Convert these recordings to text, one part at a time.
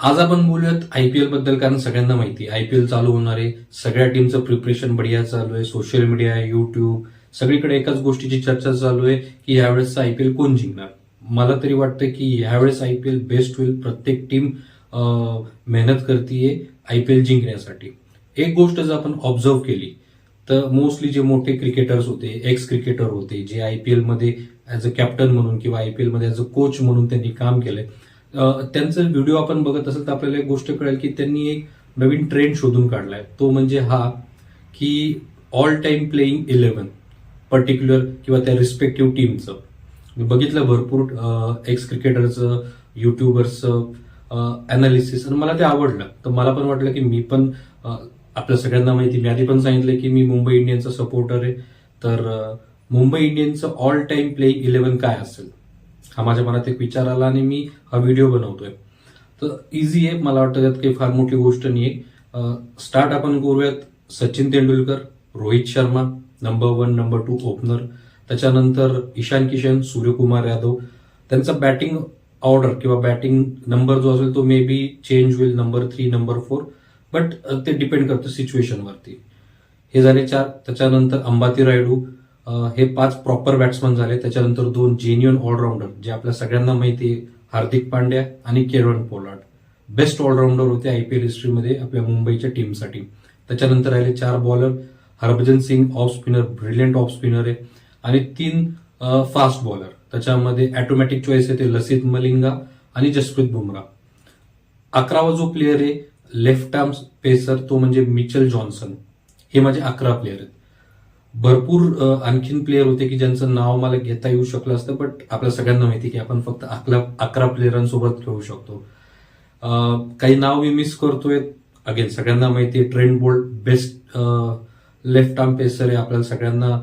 आज आपण बोलूयात आयपीएल बद्दल, कारण सगळ्यांना माहिती आहे आयपीएल चालू होणार आहे. सगळ्या टीमचं प्रिपरेशन बढिया चालू आहे. सोशल मीडिया, युट्यूब सगळीकडे एकाच गोष्टीची चर्चा चालू आहे की यावेळेसचं आयपीएल कोण जिंकणार. मला तरी वाटतं की यावेळेस आयपीएल बेस्ट होईल. प्रत्येक टीम मेहनत करतीये आयपीएल जिंकण्यासाठी. एक गोष्ट जर आपण ऑब्झर्व्ह केली तर मोस्टली जे मोठे क्रिकेटर्स होते, एक्स क्रिकेटर होते, जे आयपीएल मध्ये ऍज अ कॅप्टन म्हणून किंवा आयपीएल मध्ये ऍज अ कोच म्हणून त्यांनी काम केलंय, त्यांचा व्हिडिओ आपण बघत असेल तर आपल्याला एक गोष्ट कळेल की त्यांनी एक नवीन ट्रेंड शोधून काढलाय. तो म्हणजे हा की ऑल टाइम प्लेईंग 11 पर्टिक्युलर किंवा त्या रिस्पेक्टिव्ह टीमचं. मी बघितलं भरपूर एक्स क्रिकेटरचं, युट्युबर्सचं अनालिसिस आणि मला ते आवडलं. तर मला पण वाटलं की मी पण आपल्या सगळ्यांना माहिती, मी आधी पण सांगितलं की मी मुंबई इंडियन्सचा सपोर्टर आहे. तर मुंबई इंडियन्सचं ऑल टाइम प्लेईंग 11 काय असेल हा माझ्या मनात एक विचार आला आणि मी हा व्हिडिओ बनवतोय. तर इझी आहे, मला वाटतं त्यात काही फार मोठी गोष्ट नाही. स्टार्ट आपण करूयात Sachin Tendulkar, Rohit Sharma number 1 number 2 opener. त्याच्यानंतर ईशान किशन, सूर्यकुमार यादव. त्यांचा बॅटिंग ऑर्डर किंवा बॅटिंग नंबर जो असेल तो मे बी चेंज होईल, नंबर 3 नंबर 4, बट ते डिपेंड करतं सिच्युएशनवरती. हे झाले 4. त्याच्यानंतर अंबाती रायडू. हे 5 प्रॉपर बॅट्समन झाले. त्याच्यानंतर 2 जेन्युअन ऑलराऊंडर जे आपल्या सगळ्यांना माहिती आहे, हार्दिक पांड्या आणि केरन पोलार्ड. बेस्ट ऑलराऊंडर होते आयपीएल हिस्ट्रीमध्ये आपल्या मुंबईच्या टीमसाठी. त्याच्यानंतर राहिले 4 bowler. Harbhajan Singh off spinner, brilliant off spinner आहे. आणि 3 फास्ट बॉलर. त्याच्यामध्ये ऑटोमॅटिक चॉईस आहे ते लसित मलिंगा आणि जसप्रीत बुमराह. 11वा जो प्लेअर आहे लेफ्ट आर्म पेसर, तो म्हणजे मिचेल जॉन्सन. हे माझे 11 प्लेअर आहेत. भरपूर आणखीन प्लेअर होते की ज्यांचं नाव मला घेता येऊ शकलं असतं, बट आपल्या सगळ्यांना माहिती की आपण फक्त 11 प्लेअरांसोबत खेळू शकतो. काही नाव मी मिस करतोय. अगेन सगळ्यांना माहिती आहे Trent Boult best left arm pacer आहे. आपल्याला सगळ्यांना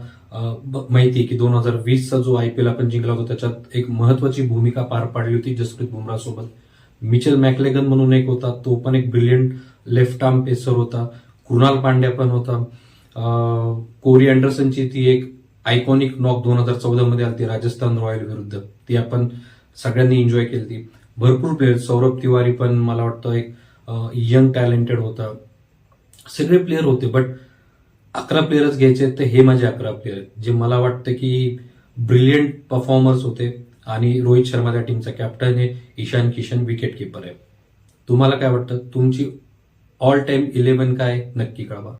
माहिती आहे की 2020चा जो आयपीएल आपण जिंकला होता त्याच्यात एक महत्वाची भूमिका पार पाडली होती जसप्रीत बुमराह सोबत. मिचेल मॅकलेगन म्हणून एक होता, तो पण एक ब्रिलियंट लेफ्ट आर्म पेसर होता. कृणाल पांड्या पण होता. कोरी अँडरसनची ती एक आयकॉनिक नॉक 2014 मध्ये आली राजस्थान रॉयल विरुद्ध, ती आपण सगळ्यांनी एन्जॉय केली ती. भरपूर प्लेयर, सौरभ तिवारी पण मला वाटतं एक यंग टॅलेंटेड होता. सगळे प्लेअर होते, बट 11 प्लेयरच घ्यायचे तर हे माझे 11 प्लेयर आहेत जे मला वाटतं की ब्रिलियंट परफॉर्मर्स होते. आणि रोहित शर्मा त्या टीमचा कॅप्टन आहे. ईशान किशन विकेट कीपर आहे. तुम्हाला काय वाटतं? तुमची ऑल टाइम 11 काय नक्की कळवा.